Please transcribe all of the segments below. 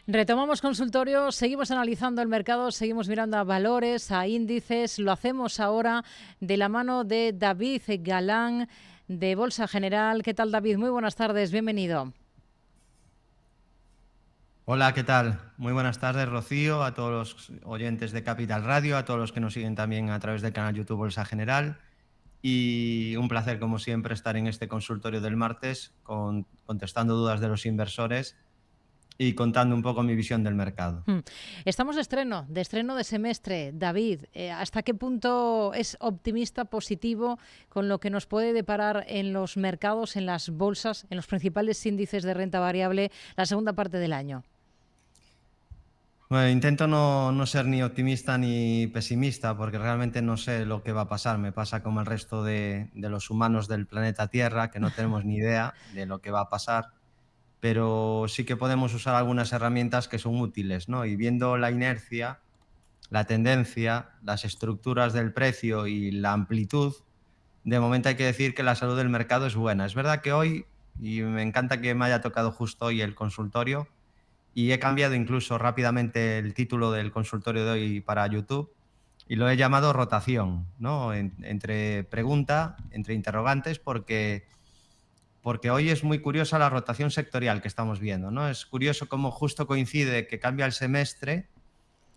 Retomamos consultorio, seguimos analizando el mercado, seguimos mirando a valores, a índices. Lo hacemos ahora de la mano de David Galán de Bolsa General. ¿Qué tal, David? Muy buenas tardes, bienvenido. Hola, ¿qué tal? Muy buenas tardes, Rocío, a todos los oyentes de Capital Radio, a todos los que nos siguen también a través del canal YouTube Bolsa General. Y un placer, como siempre, estar en este consultorio del martes contestando dudas de los inversores y contando un poco mi visión del mercado. Hmm. Estamos de estreno de semestre. David, ¿hasta qué punto es optimista, positivo con lo que nos puede deparar en los mercados, en las bolsas, en los principales índices de renta variable la segunda parte del año? Bueno, intento no ser ni optimista ni pesimista porque realmente no sé lo que va a pasar. Me pasa como el resto de los humanos del planeta Tierra, que no tenemos ni idea de lo que va a pasar, pero sí que podemos usar algunas herramientas que son útiles, ¿no? Y viendo la inercia, la tendencia, las estructuras del precio y la amplitud, de momento hay que decir que la salud del mercado es buena. Es verdad que hoy, y me encanta que me haya tocado justo hoy el consultorio, y he cambiado incluso rápidamente el título del consultorio de hoy para YouTube y lo he llamado rotación, ¿no? Entre pregunta, entre interrogantes, porque hoy es muy curiosa la rotación sectorial que estamos viendo, ¿no? Es curioso cómo justo coincide que cambia el semestre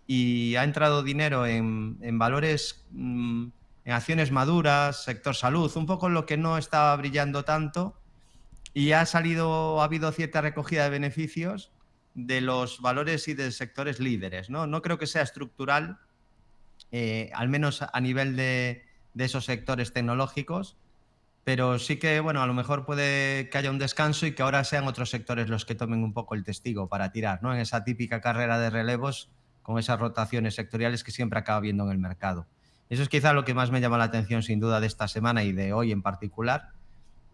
y ha entrado dinero en valores, en acciones maduras, sector salud, un poco lo que no estaba brillando tanto, y ha habido cierta recogida de beneficios de los valores y de sectores líderes, ¿no? No creo que sea estructural, al menos a nivel de esos sectores tecnológicos, pero sí que, bueno, a lo mejor puede que haya un descanso y que ahora sean otros sectores los que tomen un poco el testigo para tirar, ¿no? En esa típica carrera de relevos con esas rotaciones sectoriales que siempre acaba viendo en el mercado. Eso es quizá lo que más me llama la atención sin duda de esta semana y de hoy en particular.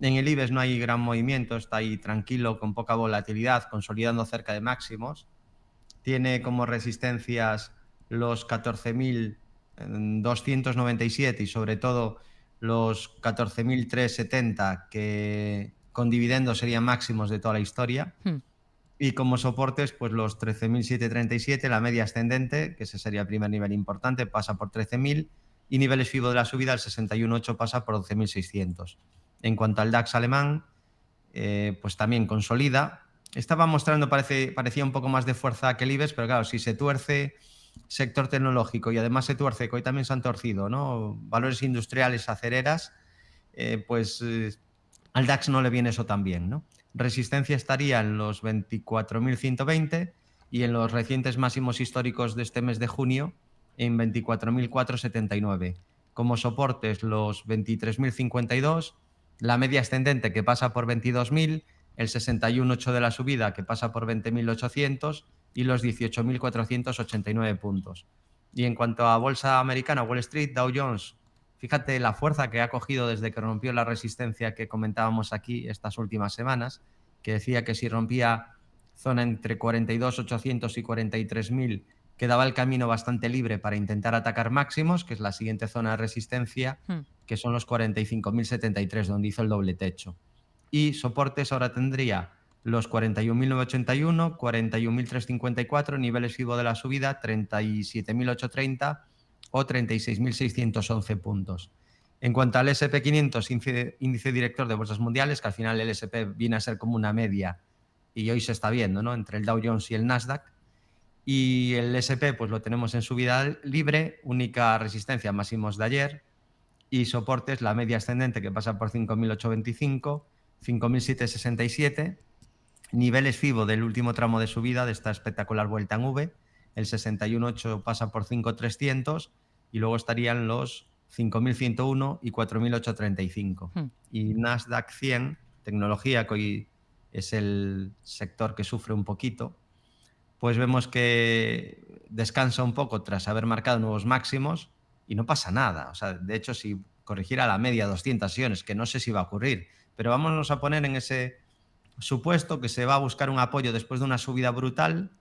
En el IBEX no hay gran movimiento, está ahí tranquilo, con poca volatilidad, consolidando cerca de máximos. Tiene como resistencias los 14.297 y sobre todo los 14.370, que con dividendos serían máximos de toda la historia. Hmm. Y como soportes, pues los 13.737, la media ascendente, que ese sería el primer nivel importante, pasa por 13.000, y niveles FIBO de la subida, el 61.8 pasa por 12.600. En cuanto al DAX alemán, pues también consolida. Estaba mostrando, parecía un poco más de fuerza que el IBEX, pero claro, si se tuerce sector tecnológico y además se tuerce, que hoy también se han torcido, ¿no? Valores industriales, acereras, al DAX no le viene eso tan bien, ¿no? Resistencia estaría en los 24.120 y en los recientes máximos históricos de este mes de junio en 24.479. Como soportes los 23.052, la media ascendente que pasa por 22.000, el 61.8 de la subida que pasa por 20.800 y los 18.489 puntos. Y en cuanto a bolsa americana, Wall Street, Dow Jones, fíjate la fuerza que ha cogido desde que rompió la resistencia que comentábamos aquí estas últimas semanas, que decía que si rompía zona entre 42.800 y 43.000 quedaba el camino bastante libre para intentar atacar máximos, que es la siguiente zona de resistencia, Hmm. que son los 45.073, donde hizo el doble techo. Y soportes ahora tendría los 41.981, 41.354, niveles FIBO de la subida, 37.830 o 36.611 puntos. En cuanto al SP500, índice director de bolsas mundiales, que al final el SP viene a ser como una media y hoy se está viendo, ¿no? Entre el Dow Jones y el Nasdaq. Y el SP pues lo tenemos en subida libre, única resistencia máximos de ayer, y soportes la media ascendente que pasa por 5.825, 5.767, niveles FIBO del último tramo de subida de esta espectacular vuelta en V, el 61.8 pasa por 5.300 y luego estarían los 5.101 y 4.835. Hmm. Y Nasdaq 100, tecnología, que hoy es el sector que sufre un poquito, pues vemos que descansa un poco tras haber marcado nuevos máximos y no pasa nada. O sea, de hecho, si corrigiera la media 200 sesiones, que no sé si va a ocurrir, pero vámonos a poner en ese supuesto que se va a buscar un apoyo después de una subida brutal,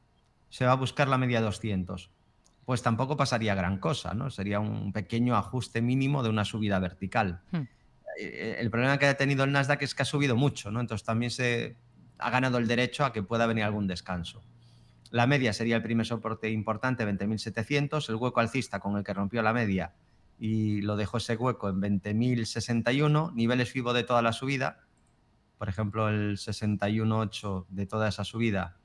se va a buscar la media 200. Pues tampoco pasaría gran cosa, ¿no? Sería un pequeño ajuste mínimo de una subida vertical. Hmm. El problema que ha tenido el Nasdaq es que ha subido mucho, ¿no? Entonces también se ha ganado el derecho a que pueda venir algún descanso. La media sería el primer soporte importante, 20.700, el hueco alcista con el que rompió la media y lo dejó ese hueco en 20.061, niveles FIBO de toda la subida, por ejemplo el 61.8 de toda esa subida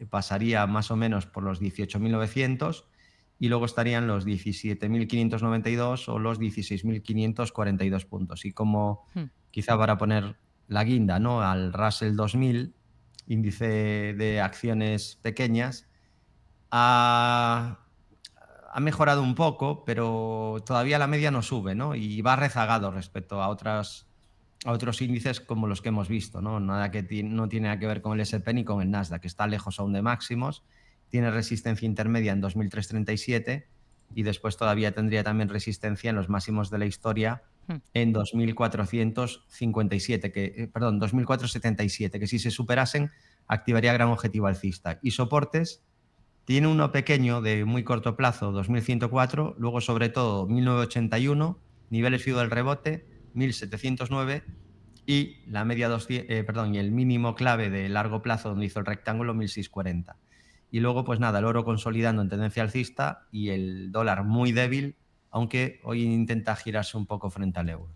pasaría más o menos por los 18.900 y luego estarían los 17.592 o los 16.542 puntos. Y como quizá para poner la guinda, ¿no?, al Russell 2000, índice de acciones pequeñas, ha mejorado un poco, pero todavía la media no sube, ¿no? Y va rezagado respecto a otros índices como los que hemos visto, ¿no? Nada que no tiene nada que ver con el S&P ni con el Nasdaq, que está lejos aún de máximos, tiene resistencia intermedia en 2.337 y después todavía tendría también resistencia en los máximos de la historia en 2.457, perdón, 2.477, que si se superasen activaría gran objetivo alcista. Y soportes, tiene uno pequeño de muy corto plazo, 2.104, luego sobre todo 1.981, niveles FIBO del rebote, 1.709 y la media y el mínimo clave de largo plazo donde hizo el rectángulo, 1.640. Y luego, pues nada, el oro consolidando en tendencia alcista y el dólar muy débil, aunque hoy intenta girarse un poco frente al euro.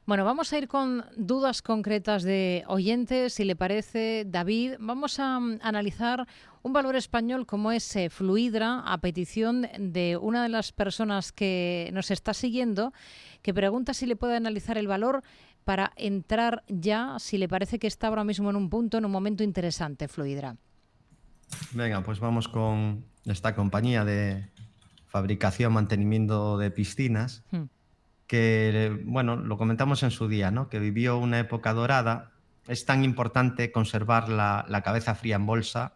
Bueno, vamos a ir con dudas concretas de oyentes, si le parece, David. Vamos a analizar un valor español como es Fluidra, a petición de una de las personas que nos está siguiendo, que pregunta si le puede analizar el valor para entrar ya, si le parece que está ahora mismo en un punto, en un momento interesante, Fluidra. Venga, pues vamos con esta compañía de fabricación, mantenimiento de piscinas, que, bueno, lo comentamos en su día, ¿no?, que vivió una época dorada. Es tan importante conservar la cabeza fría en bolsa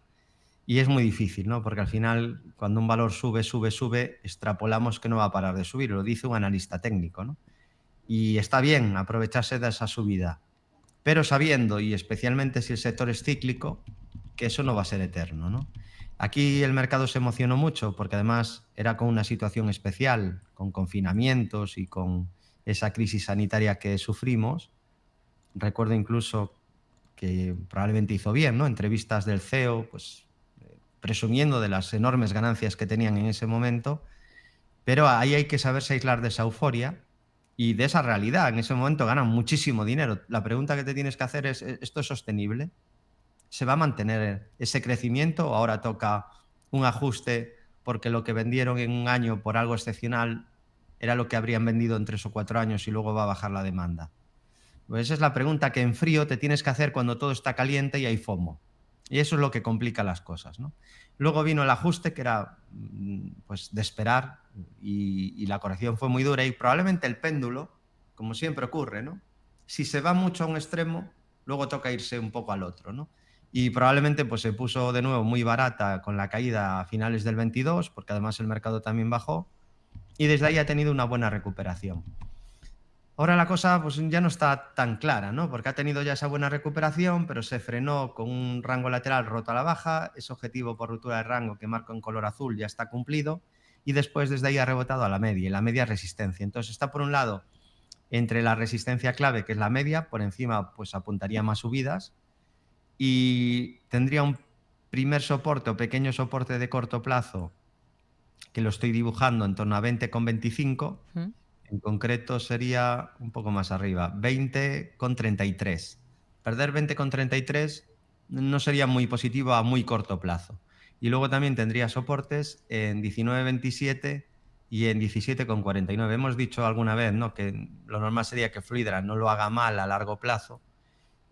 y es muy difícil, ¿no?, porque al final cuando un valor sube, extrapolamos que no va a parar de subir, lo dice un analista técnico, ¿no? Y está bien aprovecharse de esa subida, pero sabiendo, y especialmente si el sector es cíclico, que eso no va a ser eterno, ¿no? Aquí el mercado se emocionó mucho porque además era con una situación especial, con confinamientos y con esa crisis sanitaria que sufrimos. Recuerdo incluso que probablemente hizo bien, ¿no?, entrevistas del CEO, pues presumiendo de las enormes ganancias que tenían en ese momento, pero ahí hay que saberse aislar de esa euforia y de esa realidad. En ese momento ganan muchísimo dinero. La pregunta que te tienes que hacer es, ¿esto es sostenible? ¿Se va a mantener ese crecimiento o ahora toca un ajuste porque lo que vendieron en un año por algo excepcional era lo que habrían vendido en 3 o 4 años y luego va a bajar la demanda? Pues esa es la pregunta que en frío te tienes que hacer cuando todo está caliente y hay FOMO. Y eso es lo que complica las cosas, ¿no? Luego vino el ajuste, que era pues de esperar, y la corrección fue muy dura y probablemente el péndulo, como siempre ocurre, ¿no?, si se va mucho a un extremo, luego toca irse un poco al otro, ¿no? Y probablemente pues se puso de nuevo muy barata con la caída a finales del 22, porque además el mercado también bajó, y desde ahí ha tenido una buena recuperación. Ahora la cosa pues ya no está tan clara, ¿no?, porque ha tenido ya esa buena recuperación, pero se frenó con un rango lateral roto a la baja, ese objetivo por ruptura de rango que marco en color azul ya está cumplido, y después desde ahí ha rebotado a la media, y la media es resistencia. Entonces está por un lado entre la resistencia clave, que es la media, por encima pues apuntaría más subidas, y tendría un primer soporte o pequeño soporte de corto plazo, que lo estoy dibujando en torno a 20,25. En concreto sería un poco más arriba, 20,33. Perder 20,33 no sería muy positivo a muy corto plazo. Y luego también tendría soportes en 19,27 y en 17,49. Hemos dicho alguna vez, ¿no?, que lo normal sería que Fluidra no lo haga mal a largo plazo,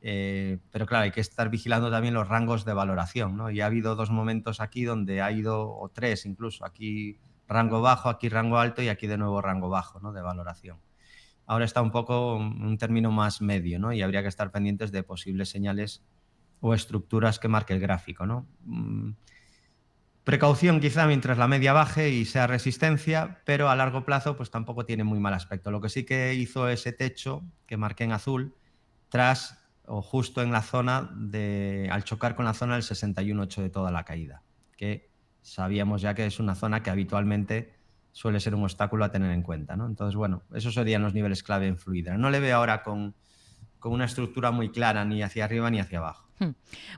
pero claro, hay que estar vigilando también los rangos de valoración, ¿no? Y ha habido 2 momentos aquí donde ha ido, o 3 incluso, aquí rango bajo, aquí rango alto y aquí de nuevo rango bajo, ¿no?, de valoración. Ahora está un poco un término más medio, ¿no?, y habría que estar pendientes de posibles señales o estructuras que marque el gráfico, ¿no? Precaución quizá mientras la media baje y sea resistencia, pero a largo plazo pues tampoco tiene muy mal aspecto. Lo que sí que hizo ese techo que marqué en azul tras o justo en la zona al chocar con la zona del 61,8 de toda la caída, que sabíamos ya que es una zona que habitualmente suele ser un obstáculo a tener en cuenta, ¿no? Entonces, bueno, esos serían los niveles clave en Fluidra. No le veo ahora con una estructura muy clara ni hacia arriba ni hacia abajo.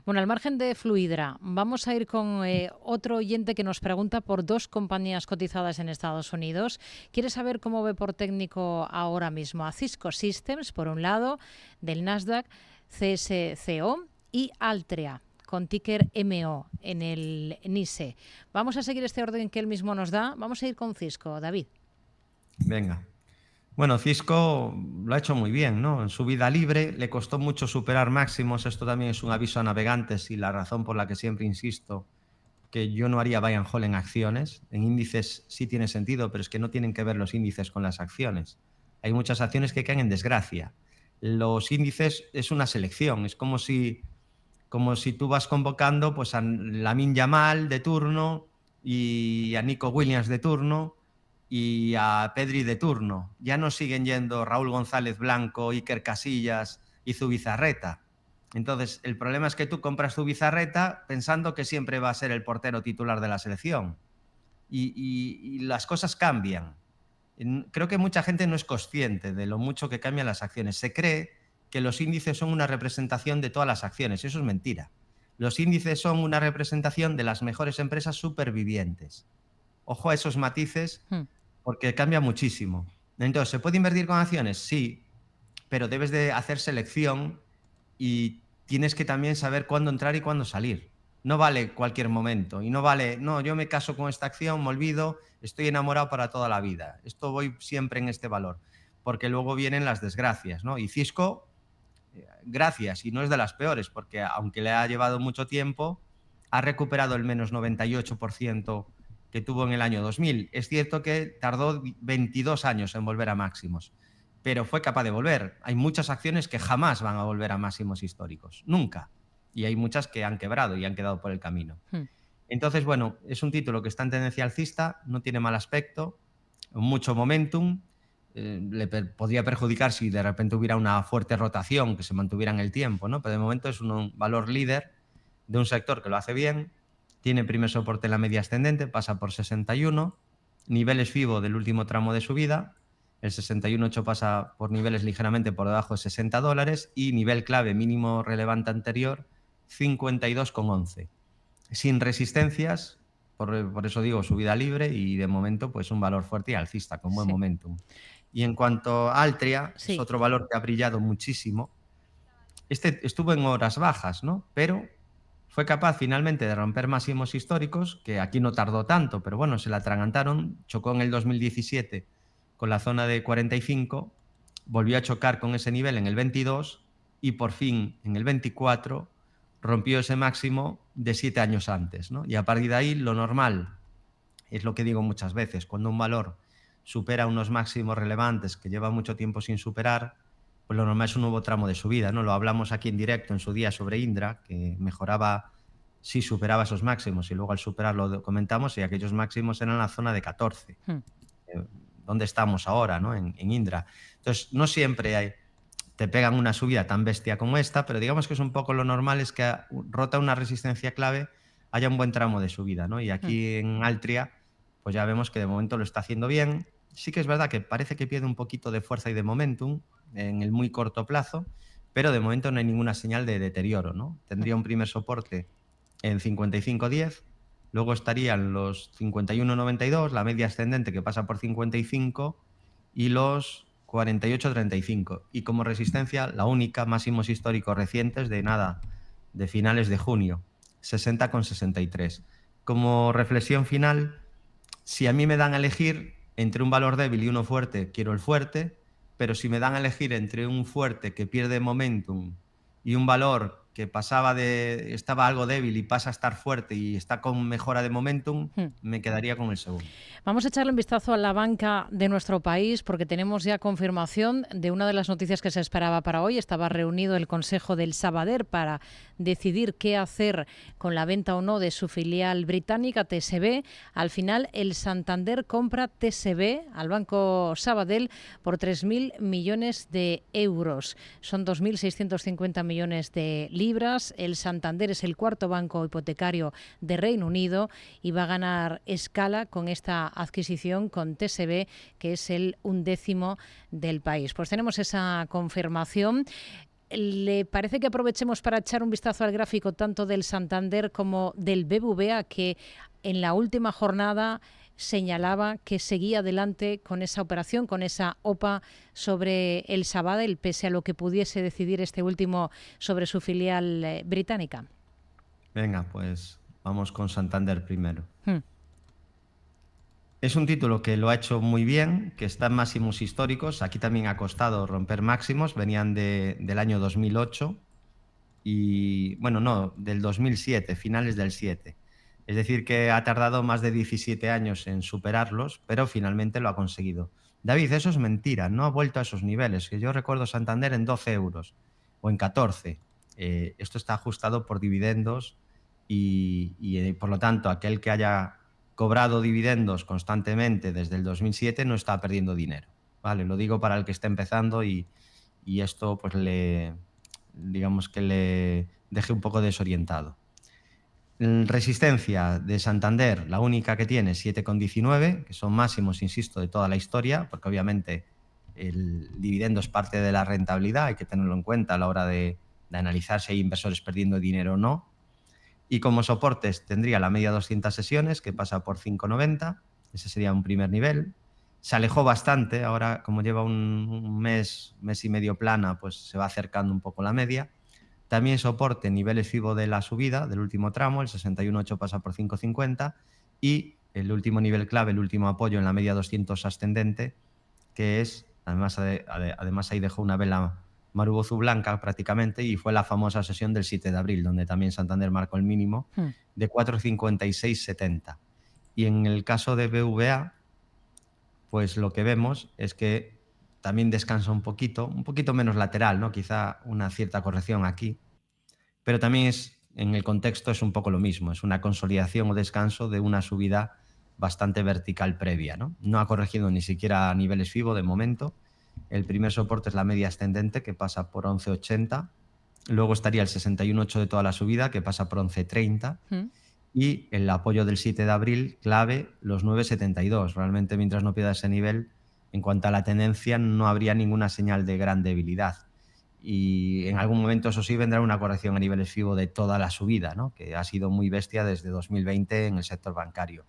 Bueno, al margen de Fluidra, vamos a ir con otro oyente que nos pregunta por dos compañías cotizadas en Estados Unidos. Quiere saber cómo ve por técnico ahora mismo a Cisco Systems, por un lado, del Nasdaq, CSCO y Altria, con ticker MO en el NISE. Vamos a seguir este orden que él mismo nos da. Vamos a ir con Cisco, David. Venga. Bueno, Cisco lo ha hecho muy bien, ¿no? En su vida libre le costó mucho superar máximos. Esto también es un aviso a navegantes y la razón por la que siempre insisto que yo no haría buy and hold en acciones. En índices sí tiene sentido, pero es que no tienen que ver los índices con las acciones. Hay muchas acciones que caen en desgracia. Los índices es una selección, es como si tú vas convocando pues, a Lamine Yamal de turno y a Nico Williams de turno y a Pedri de turno. Ya no siguen yendo Raúl González Blanco, Iker Casillas y Zubizarreta. Entonces, el problema es que tú compras Zubizarreta pensando que siempre va a ser el portero titular de la selección. Y las cosas cambian. Creo que mucha gente no es consciente de lo mucho que cambian las acciones. Se cree que los índices son una representación de todas las acciones. Eso es mentira. Los índices son una representación de las mejores empresas supervivientes. Ojo a esos matices porque cambia muchísimo. Entonces, ¿se puede invertir con acciones? Sí, pero debes de hacer selección y tienes que también saber cuándo entrar y cuándo salir. No vale cualquier momento y no vale, no, yo me caso con esta acción, me olvido, estoy enamorado para toda la vida. Esto voy siempre en este valor, porque luego vienen las desgracias, ¿no? Y Cisco, gracias, y no es de las peores, porque aunque le ha llevado mucho tiempo, ha recuperado el menos 98% que tuvo en el año 2000. Es cierto que tardó 22 años en volver a máximos, pero fue capaz de volver. Hay muchas acciones que jamás van a volver a máximos históricos, nunca. Y hay muchas que han quebrado y han quedado por el camino. Entonces, bueno, es un título que está en tendencia alcista, no tiene mal aspecto, mucho momentum, le podría perjudicar si de repente hubiera una fuerte rotación que se mantuviera en el tiempo, ¿no? Pero de momento es un valor líder de un sector que lo hace bien, tiene primer soporte en la media ascendente, pasa por 61, niveles FIBO del último tramo de subida, el 61.8 pasa por niveles ligeramente por debajo de $60 y nivel clave mínimo relevante anterior 52,11. Sin resistencias, por eso digo subida libre y de momento pues un valor fuerte y alcista con buen momentum. Y en cuanto a Altria, es otro valor que ha brillado muchísimo. Este estuvo en horas bajas, ¿no? Pero fue capaz finalmente de romper máximos históricos, que aquí no tardó tanto, pero bueno, se la atragantaron, chocó en el 2017 con la zona de 45, volvió a chocar con ese nivel en el 22 y por fin en el 24 rompió ese máximo de 7 años antes, ¿no? Y a partir de ahí lo normal, es lo que digo muchas veces, cuando un valor supera unos máximos relevantes que lleva mucho tiempo sin superar, pues lo normal es un nuevo tramo de subida, ¿no? Lo hablamos aquí en directo en su día sobre Indra, que mejoraba si superaba esos máximos y luego al superarlo lo comentamos y aquellos máximos eran la zona de 14. ¿Dónde estamos ahora, ¿no? En Indra. Entonces, no siempre te pegan una subida tan bestia como esta, pero digamos que es un poco lo normal, es que rota una resistencia clave, haya un buen tramo de subida, ¿no? Y aquí en Altria, pues ya vemos que de momento lo está haciendo bien. Sí que es verdad que parece que pierde un poquito de fuerza y de momentum en el muy corto plazo, pero de momento no hay ninguna señal de deterioro, ¿no? Tendría un primer soporte en 55.10, luego estarían los 51.92, la media ascendente que pasa por 55 y los 48.35. Y como resistencia, la única, máximos históricos recientes de finales de junio, 60,63. Como reflexión final, si a mí me dan a elegir entre un valor débil y uno fuerte, quiero el fuerte, pero si me dan a elegir entre un fuerte que pierde momentum y un valor que estaba algo débil y pasa a estar fuerte y está con mejora de momentum, me quedaría con el segundo. Vamos a echarle un vistazo a la banca de nuestro país porque tenemos ya confirmación de una de las noticias que se esperaba para hoy. Estaba reunido el Consejo del Sabadell para decidir qué hacer con la venta o no de su filial británica, TSB. Al final, el Santander compra TSB al Banco Sabadell por 3.000 millones de euros. Son 2.650 millones de libras. El Santander es el cuarto banco hipotecario de Reino Unido y va a ganar escala con esta adquisición con TSB, que es el 1/10 del país. Pues tenemos esa confirmación. ¿Le parece que aprovechemos para echar un vistazo al gráfico tanto del Santander como del BBVA, que en la última jornada señalaba que seguía adelante con esa operación, con esa OPA sobre el Sabadell, pese a lo que pudiese decidir este último sobre su filial británica? Venga, pues vamos con Santander primero. Hmm. Es un título que lo ha hecho muy bien, que está en máximos históricos. Aquí también ha costado romper máximos, venían del año 2008 y, bueno, no, del 2007, finales del 7. Es decir, que ha tardado más de 17 años en superarlos, pero finalmente lo ha conseguido. David, eso es mentira, no ha vuelto a esos niveles, que yo recuerdo Santander en 12 euros o en 14. Esto está ajustado por dividendos y, por lo tanto, aquel que haya cobrado dividendos constantemente desde el 2007 no está perdiendo dinero. ¿Vale? Lo digo para el que está empezando y esto pues digamos que le deje un poco desorientado. Resistencia de Santander, la única que tiene, 7,19, que son máximos, insisto, de toda la historia, porque obviamente el dividendo es parte de la rentabilidad, hay que tenerlo en cuenta a la hora de analizar si hay inversores perdiendo dinero o no. Y como soportes tendría la media 200 sesiones, que pasa por 5,90, ese sería un primer nivel. Se alejó bastante, ahora como lleva un mes y medio plana, pues se va acercando un poco la media. También soporte niveles FIBO de la subida del último tramo, el 61,8 pasa por 5,50 y el último nivel clave, el último apoyo en la media 200 ascendente, que es, además ahí dejó una vela Marubozu blanca prácticamente y fue la famosa sesión del 7 de abril, donde también Santander marcó el mínimo de 4,5670. Y en el caso de BVA, pues lo que vemos es que también descansa un poquito menos lateral, ¿no? Quizá una cierta corrección aquí, pero también en el contexto es un poco lo mismo, es una consolidación o descanso de una subida bastante vertical previa, ¿no? No ha corregido ni siquiera a niveles FIBO de momento. El primer soporte es la media ascendente, que pasa por 11,80. Luego estaría el 61,8 de toda la subida, que pasa por 11,30. Y el apoyo del 7 de abril, clave, los 9,72. Realmente, mientras no pierda ese nivel, en cuanto a la tendencia, no habría ninguna señal de gran debilidad. Y en algún momento, eso sí, vendrá una corrección a niveles FIBO de toda la subida, ¿no? Que ha sido muy bestia desde 2020 en el sector bancario.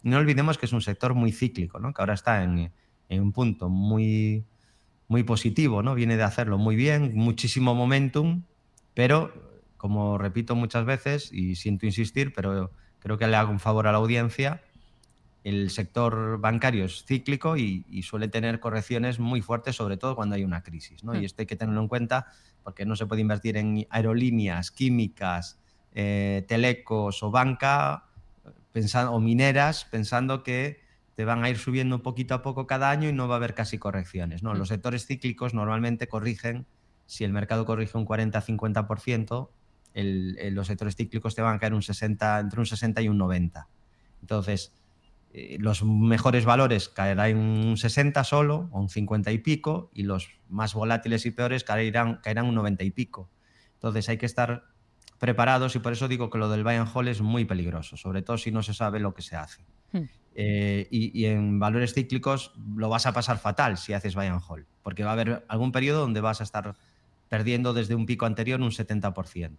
No olvidemos que es un sector muy cíclico, ¿no? Que ahora está en un punto muy, muy positivo, ¿no? Viene de hacerlo muy bien, muchísimo momentum, pero, como repito muchas veces, y siento insistir, pero creo que le hago un favor a la audiencia, el sector bancario es cíclico y suele tener correcciones muy fuertes, sobre todo cuando hay una crisis, ¿no? Y esto hay que tenerlo en cuenta porque no se puede invertir en aerolíneas, químicas, telecos o banca o mineras pensando que te van a ir subiendo poquito a poco cada año y no va a haber casi correcciones, ¿no? Los sectores cíclicos normalmente corrigen, si el mercado corrige un 40-50%, los sectores cíclicos te van a caer entre un 60 y un 90. Entonces, los mejores valores caerán en un 60 solo, o un 50 y pico, y los más volátiles y peores caerán un 90 y pico. Entonces hay que estar preparados y por eso digo que lo del buy and hold es muy peligroso, sobre todo si no se sabe lo que se hace. Y en valores cíclicos lo vas a pasar fatal si haces buy and hold, porque va a haber algún periodo donde vas a estar perdiendo desde un pico anterior un 70%.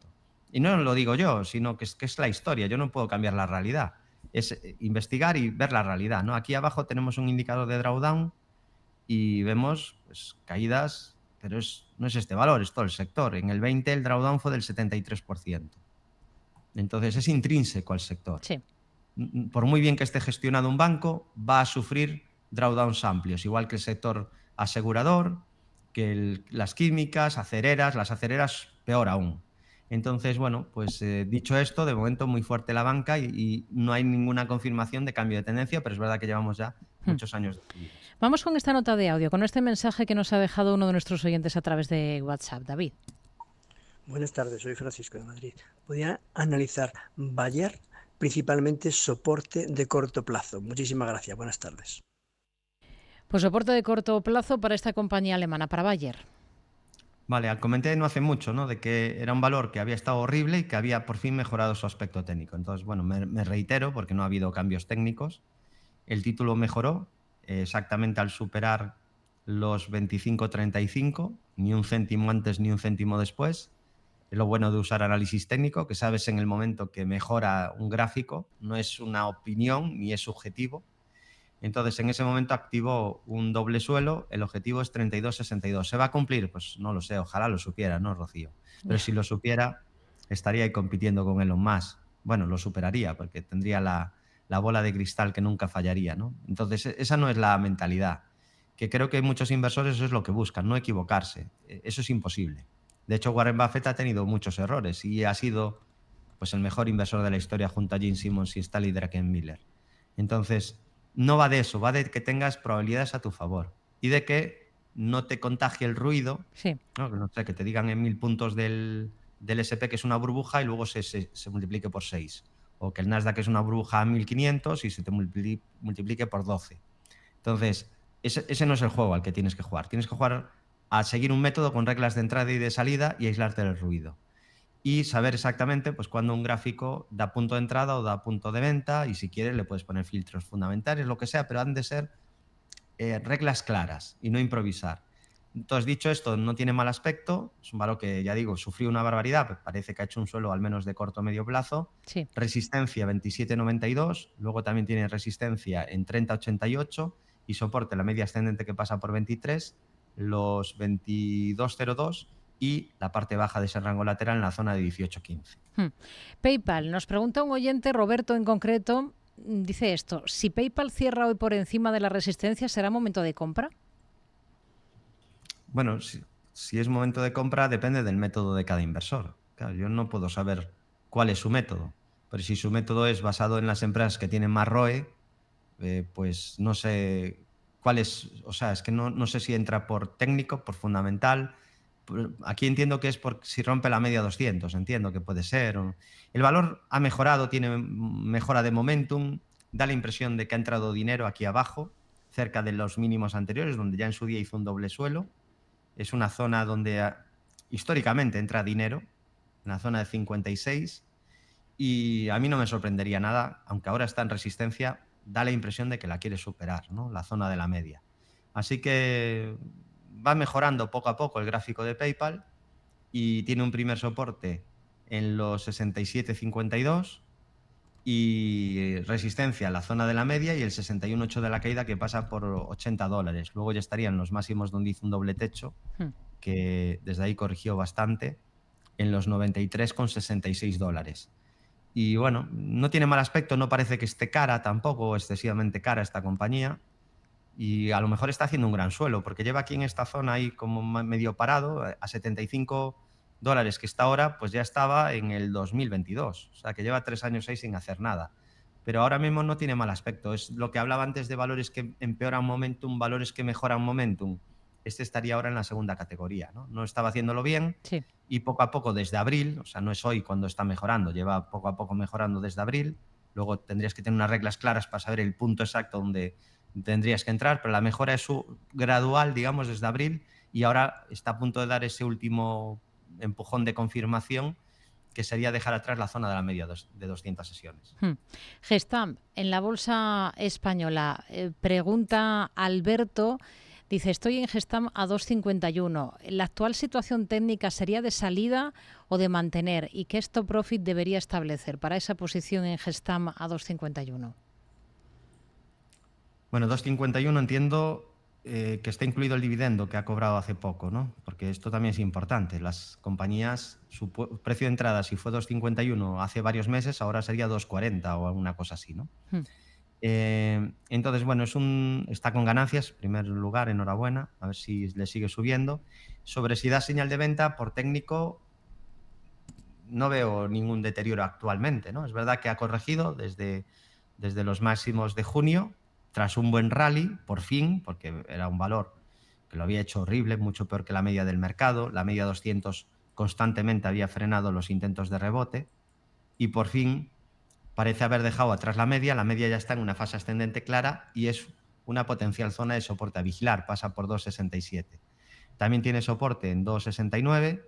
Y no lo digo yo, sino que es la historia, yo no puedo cambiar la realidad. Es investigar y ver la realidad, ¿no? Aquí abajo tenemos un indicador de drawdown y vemos pues, caídas, pero no es este valor, es todo el sector. En el 20 el drawdown fue del 73%. Entonces es intrínseco al sector. Sí. Por muy bien que esté gestionado un banco, va a sufrir drawdowns amplios, igual que el sector asegurador, que las químicas, las acereras peor aún. Entonces, bueno, pues dicho esto, de momento muy fuerte la banca y no hay ninguna confirmación de cambio de tendencia, pero es verdad que llevamos ya muchos años de subidas. Vamos con esta nota de audio, con este mensaje que nos ha dejado uno de nuestros oyentes a través de WhatsApp. David. Buenas tardes, soy Francisco de Madrid. ¿Podría analizar Bayer, principalmente soporte de corto plazo? Muchísimas gracias, buenas tardes. Pues soporte de corto plazo para esta compañía alemana, para Bayer. Vale, comenté no hace mucho, ¿no? De que era un valor que había estado horrible y que había por fin mejorado su aspecto técnico. Entonces, bueno, me reitero porque no ha habido cambios técnicos. El título mejoró exactamente al superar los 25.35, ni un céntimo antes ni un céntimo después. Es lo bueno de usar análisis técnico, que sabes en el momento que mejora un gráfico, no es una opinión ni es subjetivo. Entonces, en ese momento activo un doble suelo, el objetivo es 32.62. ¿Se va a cumplir? Pues no lo sé, ojalá lo supiera, ¿no, Rocío? Pero si lo supiera, estaría ahí compitiendo con Elon Musk. Bueno, lo superaría, porque tendría la bola de cristal que nunca fallaría, ¿no? Entonces, esa no es la mentalidad, que creo que muchos inversores eso es lo que buscan, no equivocarse. Eso es imposible. De hecho, Warren Buffett ha tenido muchos errores y ha sido pues, el mejor inversor de la historia junto a Gene Simmons y Stanley Druckenmiller. Entonces, no va de eso, va de que tengas probabilidades a tu favor y de que no te contagie el ruido, Sí. no sé, que te digan en 1000 puntos del SP que es una burbuja y luego se multiplique por 6. O que el Nasdaq es una burbuja a 1500 y se te multiplique por 12. Entonces, ese no es el juego al que tienes que jugar. Tienes que jugar a seguir un método con reglas de entrada y de salida y aislarte del ruido. Y saber exactamente pues, cuándo un gráfico da punto de entrada o da punto de venta, y si quieres le puedes poner filtros fundamentales, lo que sea, pero han de ser reglas claras y no improvisar. Entonces, dicho esto, no tiene mal aspecto, es un valor que, ya digo, sufrió una barbaridad, pero parece que ha hecho un suelo al menos de corto o medio plazo. Sí. Resistencia 27.92, luego también tiene resistencia en 30.88 y soporte la media ascendente que pasa por 23, los 22.02 y la parte baja de ese rango lateral en la zona de 18.15. PayPal, nos pregunta un oyente, Roberto en concreto, dice esto: si PayPal cierra hoy por encima de la resistencia, ¿será momento de compra? Bueno, si es momento de compra depende del método de cada inversor. Claro, yo no puedo saber cuál es su método, pero si su método es basado en las empresas que tienen más ROE, pues no sé cuál es, o sea, es que no sé si entra por técnico, por fundamental. Aquí entiendo que es por si rompe la media 200, entiendo que puede ser. El valor ha mejorado, tiene mejora de momentum, da la impresión de que ha entrado dinero aquí abajo, cerca de los mínimos anteriores, donde ya en su día hizo un doble suelo. Es una zona donde históricamente entra dinero, en la zona de 56, y a mí no me sorprendería nada, aunque ahora está en resistencia, da la impresión de que la quiere superar, ¿no? La zona de la media. Así que va mejorando poco a poco el gráfico de PayPal y tiene un primer soporte en los 67.52 y resistencia a la zona de la media y el 61.8 de la caída que pasa por $80. Luego ya estarían los máximos donde hizo un doble techo, que desde ahí corrigió bastante, en los $93,66. Y bueno, no tiene mal aspecto, no parece que esté cara tampoco, excesivamente cara esta compañía, y a lo mejor está haciendo un gran suelo, porque lleva aquí en esta zona ahí como medio parado, a $75 que está ahora, pues ya estaba en el 2022, o sea que lleva 3 años ahí sin hacer nada. Pero ahora mismo no tiene mal aspecto, es lo que hablaba antes de valores que empeoran momentum, valores que mejoran momentum. Este estaría ahora en la segunda categoría, ¿no? No estaba haciéndolo bien, Sí. y poco a poco desde abril, o sea, no es hoy cuando está mejorando, lleva poco a poco mejorando desde abril. Luego tendrías que tener unas reglas claras para saber el punto exacto donde tendrías que entrar, pero la mejora es gradual, digamos, desde abril, y ahora está a punto de dar ese último empujón de confirmación, que sería dejar atrás la zona de la media de 200 sesiones. Gestamp, en la bolsa española, pregunta Alberto, dice, estoy en Gestamp a 2,51. ¿La actual situación técnica sería de salida o de mantener? ¿Y qué stop profit debería establecer para esa posición en Gestamp a 2,51? Bueno, 2,51 entiendo que está incluido el dividendo que ha cobrado hace poco, ¿no? Porque esto también es importante. Las compañías, su precio de entrada, si fue 2,51 hace varios meses, ahora sería 2,40 o alguna cosa así, ¿no? Entonces, bueno, está con ganancias, en primer lugar, enhorabuena, a ver si le sigue subiendo. Sobre si da señal de venta, por técnico, no veo ningún deterioro actualmente, ¿no? Es verdad que ha corregido desde los máximos de junio, tras un buen rally, por fin, porque era un valor que lo había hecho horrible, mucho peor que la media del mercado. La media 200 constantemente había frenado los intentos de rebote y por fin parece haber dejado atrás la media ya está en una fase ascendente clara y es una potencial zona de soporte a vigilar, pasa por 2,67. También tiene soporte en 2,69,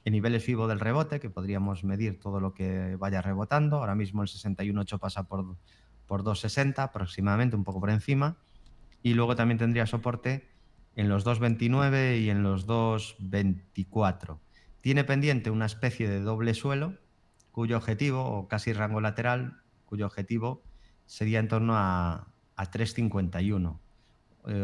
en niveles FIBO del rebote, que podríamos medir todo lo que vaya rebotando. Ahora mismo el 61.8 pasa por 2,60 aproximadamente, un poco por encima. Y luego también tendría soporte en los 2,29 y en los 2,24. Tiene pendiente una especie de doble suelo, cuyo objetivo, o casi rango lateral, cuyo objetivo sería en torno a 3,51.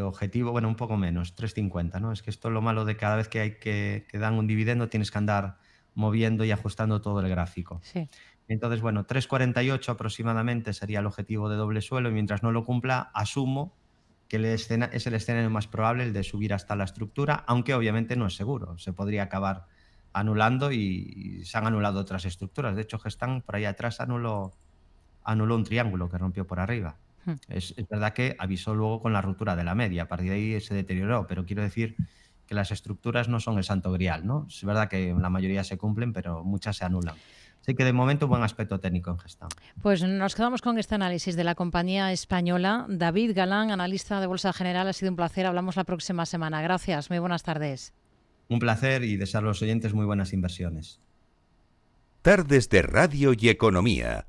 Objetivo, bueno, un poco menos, 3,50, ¿no? Es que esto es lo malo de cada vez que hay que dan un dividendo, tienes que andar moviendo y ajustando todo el gráfico. Sí. Entonces, bueno, 3,48 aproximadamente sería el objetivo de doble suelo, y mientras no lo cumpla, asumo que es el escenario más probable, el de subir hasta la estructura, aunque obviamente no es seguro. Se podría acabar anulando y se han anulado otras estructuras. De hecho, Gestamp por ahí atrás anuló un triángulo que rompió por arriba. Hmm. Es verdad que avisó luego con la ruptura de la media, a partir de ahí se deterioró, pero quiero decir que las estructuras no son el santo grial, ¿no? Es verdad que la mayoría se cumplen, pero muchas se anulan. Así que de momento buen aspecto técnico en Gestamp. Pues nos quedamos con este análisis de la compañía española. David Galán, analista de Bolsa General, ha sido un placer. Hablamos la próxima semana. Gracias, muy buenas tardes. Un placer y desear a los oyentes muy buenas inversiones. Tardes de Radio y Economía